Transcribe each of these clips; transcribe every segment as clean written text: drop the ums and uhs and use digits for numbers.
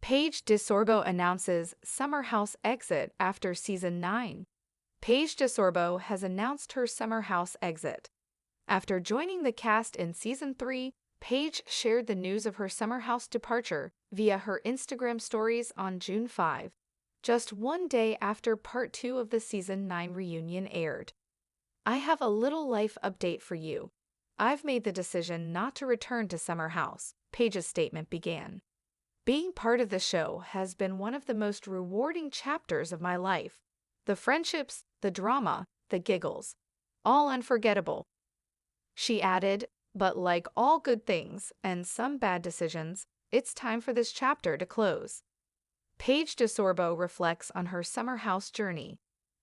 Paige DeSorbo announces Summer House exit after Season 9. Paige DeSorbo has announced her Summer House exit. After joining the cast in Season 3, Paige shared the news of her Summer House departure via her Instagram stories on June 5, just one day after Part 2 of the Season 9 reunion aired. "I have a little life update for you. I've made the decision not to return to Summer House," Paige's statement began. "Being part of the show has been one of the most rewarding chapters of my life. The friendships, the drama, the giggles. All unforgettable." She added, "But like all good things and some bad decisions, it's time for this chapter to close." Paige DeSorbo reflects on her Summer House journey.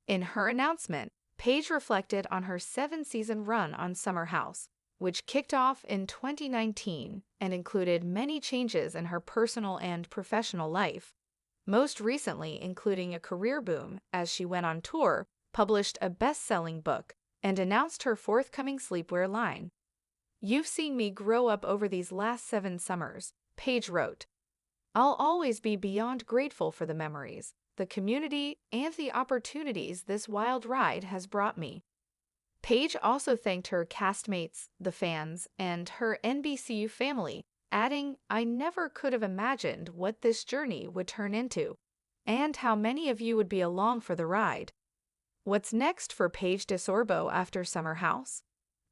In her announcement, Paige reflected on her 7-season run on Summer House, which kicked off in 2019 and included many changes in her personal and professional life, most recently including a career boom as she went on tour, published a best-selling book, and announced her forthcoming sleepwear line. "You've seen me grow up over these last 7 summers," Paige wrote. "I'll always be beyond grateful for the memories, the community, and the opportunities this wild ride has brought me." Paige also thanked her castmates, the fans, and her NBCU family, adding, "I never could have imagined what this journey would turn into, and how many of you would be along for the ride." What's next for Paige DeSorbo after Summer House?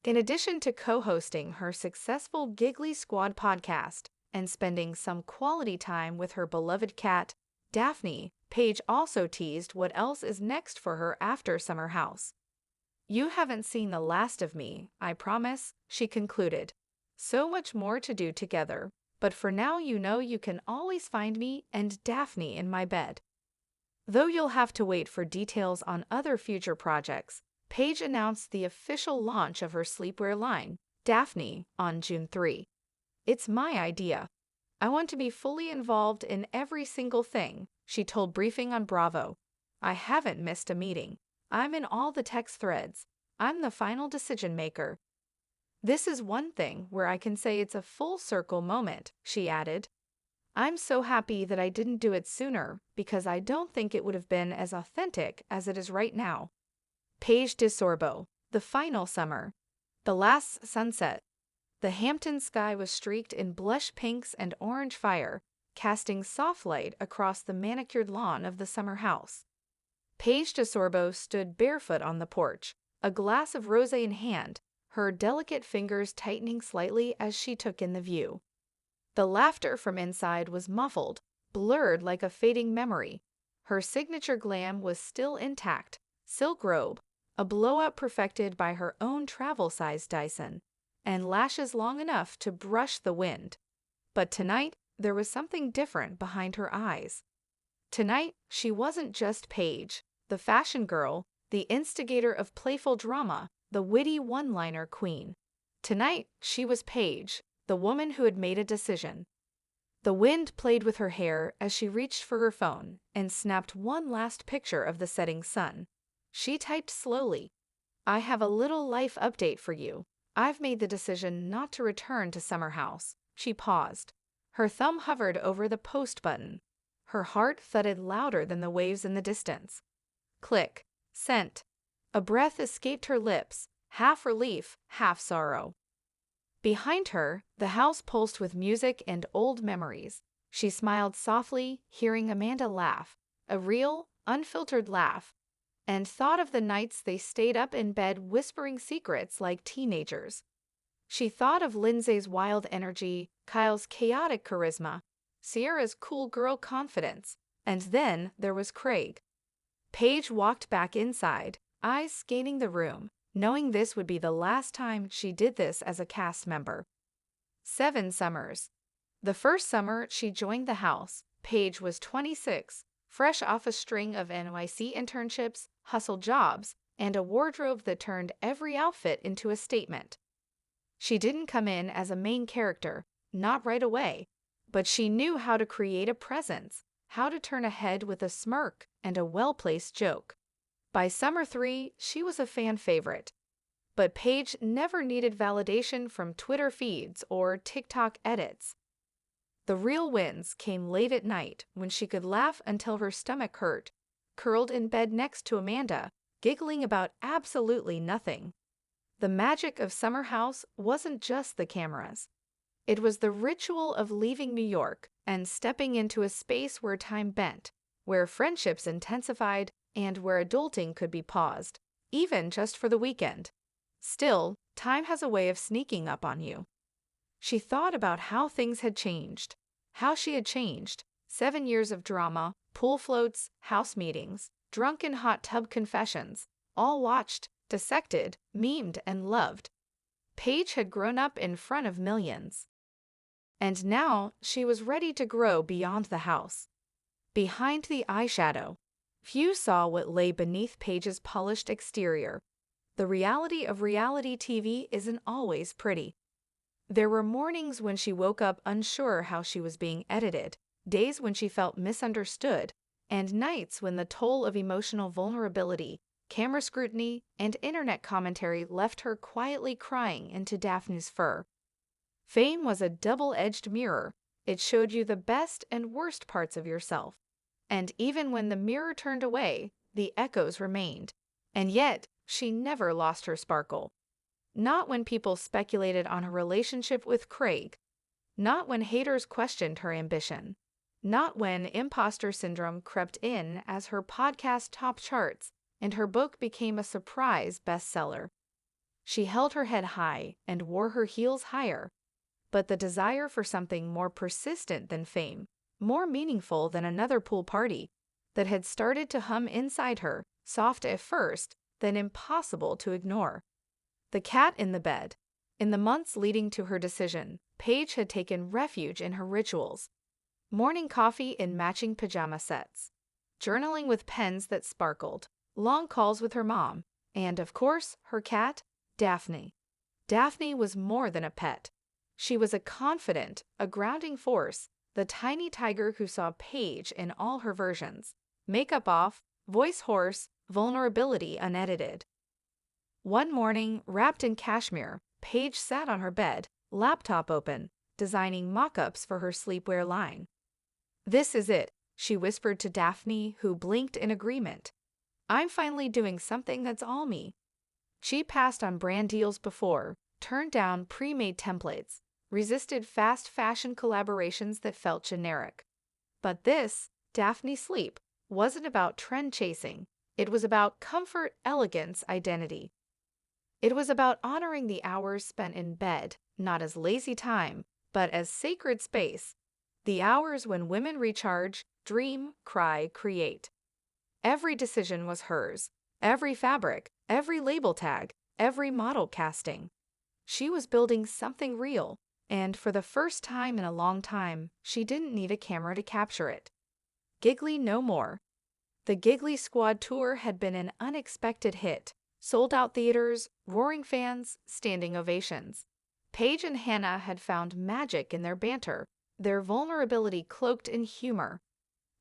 In addition to co-hosting her successful Giggly Squad podcast and spending some quality time with her beloved cat, Daphne, Paige also teased what else is next for her after Summer House. "You haven't seen the last of me, I promise," she concluded. "So much more to do together, but for now you know you can always find me and Daphne in my bed." Though you'll have to wait for details on other future projects, Paige announced the official launch of her sleepwear line, Daphne, on June 3. "It's my idea. I want to be fully involved in every single thing," she told Briefing on Bravo. "I haven't missed a meeting. I'm in all the text threads. I'm the final decision maker. This is one thing where I can say it's a full circle moment," she added. "I'm so happy that I didn't do it sooner because I don't think it would have been as authentic as it is right now." Paige DeSorbo, the final summer. The last sunset. The Hampton sky was streaked in blush pinks and orange fire, casting soft light across the manicured lawn of the summer house. Paige DeSorbo stood barefoot on the porch, a glass of rosé in hand, her delicate fingers tightening slightly as she took in the view. The laughter from inside was muffled, blurred like a fading memory. Her signature glam was still intact, silk robe, a blowout perfected by her own travel-sized Dyson, and lashes long enough to brush the wind. But tonight, there was something different behind her eyes. Tonight, she wasn't just Paige, the fashion girl, the instigator of playful drama, the witty one-liner queen. Tonight, she was Paige, the woman who had made a decision. The wind played with her hair as she reached for her phone and snapped one last picture of the setting sun. She typed slowly, "I have a little life update for you. I've made the decision not to return to Summer House." She paused. Her thumb hovered over the post button. Her heart thudded louder than the waves in the distance. Click. Sent. A breath escaped her lips, half relief, half sorrow. Behind her, the house pulsed with music and old memories. She smiled softly, hearing Amanda laugh, a real, unfiltered laugh, and thought of the nights they stayed up in bed whispering secrets like teenagers. She thought of Lindsay's wild energy, Kyle's chaotic charisma, Sierra's cool girl confidence, and then there was Craig. Paige walked back inside, eyes scanning the room, knowing this would be the last time she did this as a cast member. 7 summers. The first summer she joined the house, Paige was 26, fresh off a string of NYC internships, hustle jobs, and a wardrobe that turned every outfit into a statement. She didn't come in as a main character, not right away, but she knew how to create a presence, how to turn a head with a smirk and a well-placed joke. By summer 3, she was a fan favorite. But Paige never needed validation from Twitter feeds or TikTok edits. The real wins came late at night when she could laugh until her stomach hurt, curled in bed next to Amanda, giggling about absolutely nothing. The magic of Summer House wasn't just the cameras. It was the ritual of leaving New York and stepping into a space where time bent, where friendships intensified, and where adulting could be paused, even just for the weekend. Still, time has a way of sneaking up on you. She thought about how things had changed, how she had changed. 7 years of drama, pool floats, house meetings, drunken hot tub confessions, all watched, dissected, memed, and loved. Paige had grown up in front of millions. And now she was ready to grow beyond the house. Behind the eyeshadow, few saw what lay beneath Paige's polished exterior. The reality of reality TV isn't always pretty. There were mornings when she woke up unsure how she was being edited, days when she felt misunderstood, and nights when the toll of emotional vulnerability, camera scrutiny, and internet commentary left her quietly crying into Daphne's fur. Fame was a double-edged mirror. It showed you the best and worst parts of yourself. And even when the mirror turned away, the echoes remained. And yet, she never lost her sparkle. Not when people speculated on her relationship with Craig. Not when haters questioned her ambition. Not when imposter syndrome crept in as her podcast topped charts and her book became a surprise bestseller. She held her head high and wore her heels higher. But the desire for something more persistent than fame, more meaningful than another pool party, that had started to hum inside her, soft at first, then impossible to ignore. The cat in the bed. In the months leading to her decision, Paige had taken refuge in her rituals. Morning coffee in matching pajama sets, journaling with pens that sparkled, long calls with her mom, and, of course, her cat, Daphne. Daphne was more than a pet. She was a confidant, a grounding force, the tiny tiger who saw Paige in all her versions. Makeup off, voice hoarse, vulnerability unedited. One morning, wrapped in cashmere, Paige sat on her bed, laptop open, designing mock-ups for her sleepwear line. "This is it," she whispered to Daphne, who blinked in agreement. "I'm finally doing something that's all me." She passed on brand deals before, turned down pre-made templates, resisted fast fashion collaborations that felt generic. But this, Daphne Sleep, wasn't about trend chasing. It was about comfort, elegance, identity. It was about honoring the hours spent in bed, not as lazy time, but as sacred space. The hours when women recharge, dream, cry, create. Every decision was hers. Every fabric, every label tag, every model casting. She was building something real, and for the first time in a long time, she didn't need a camera to capture it. Giggly no more. The Giggly Squad tour had been an unexpected hit. Sold-out theaters, roaring fans, standing ovations. Paige and Hannah had found magic in their banter, their vulnerability cloaked in humor.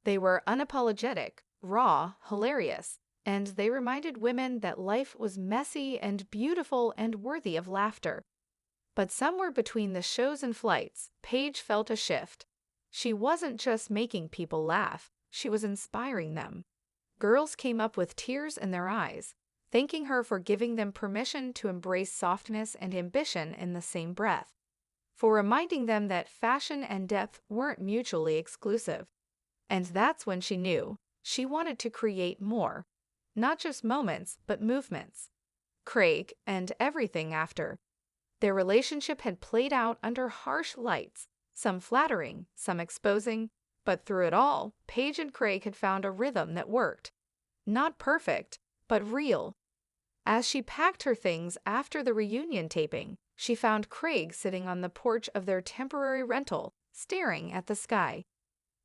They were unapologetic, raw, hilarious, and they reminded women that life was messy and beautiful and worthy of laughter. But somewhere between the shows and flights, Paige felt a shift. She wasn't just making people laugh, she was inspiring them. Girls came up with tears in their eyes, thanking her for giving them permission to embrace softness and ambition in the same breath, for reminding them that fashion and depth weren't mutually exclusive. And that's when she knew she wanted to create more, not just moments, but movements. Craig and everything after. Their relationship had played out under harsh lights, some flattering, some exposing, but through it all, Paige and Craig had found a rhythm that worked. Not perfect, but real. As she packed her things after the reunion taping, she found Craig sitting on the porch of their temporary rental, staring at the sky.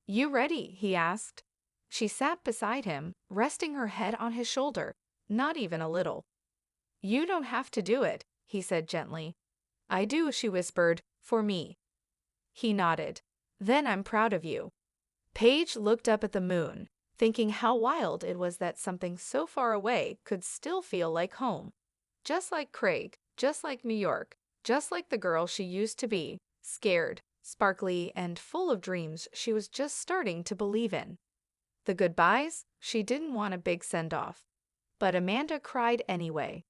"You ready?" he asked. She sat beside him, resting her head on his shoulder, not even a little. "You don't have to do it," he said gently. "I do," she whispered, "for me." He nodded. "Then I'm proud of you." Paige looked up at the moon, thinking how wild it was that something so far away could still feel like home. Just like Craig, just like New York, just like the girl she used to be, scared, sparkly, and full of dreams she was just starting to believe in. The goodbyes? She didn't want a big send-off. But Amanda cried anyway.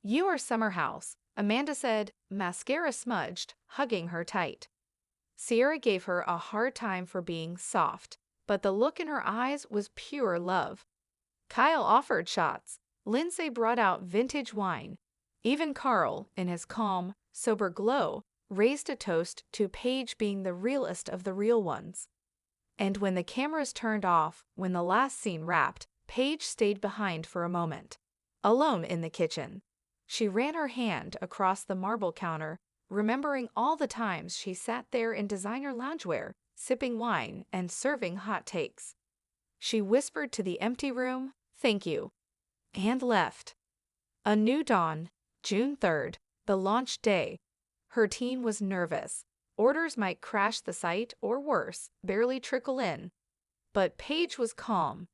"Your summer house," Amanda said, mascara smudged, hugging her tight. Sierra gave her a hard time for being soft, but the look in her eyes was pure love. Kyle offered shots. Lindsay brought out vintage wine. Even Carl, in his calm, sober glow, raised a toast to Paige being the realest of the real ones. And when the cameras turned off, when the last scene wrapped, Paige stayed behind for a moment. Alone in the kitchen. She ran her hand across the marble counter, remembering all the times she sat there in designer loungewear, sipping wine and serving hot takes. She whispered to the empty room, "Thank you," and left. A new dawn, June 3rd, the launch day. Her team was nervous. Orders might crash the site or worse, barely trickle in. But Paige was calm.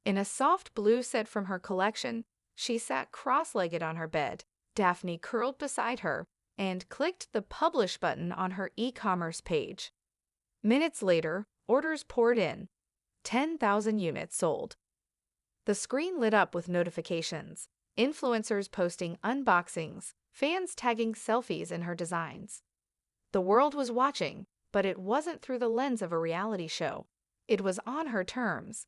In a soft blue set from her collection, she sat cross-legged on her bed, Daphne curled beside her, and clicked the publish button on her e-commerce page. Minutes later, orders poured in. 10,000 units sold. The screen lit up with notifications, influencers posting unboxings, fans tagging selfies in her designs. The world was watching, but it wasn't through the lens of a reality show. It was on her terms.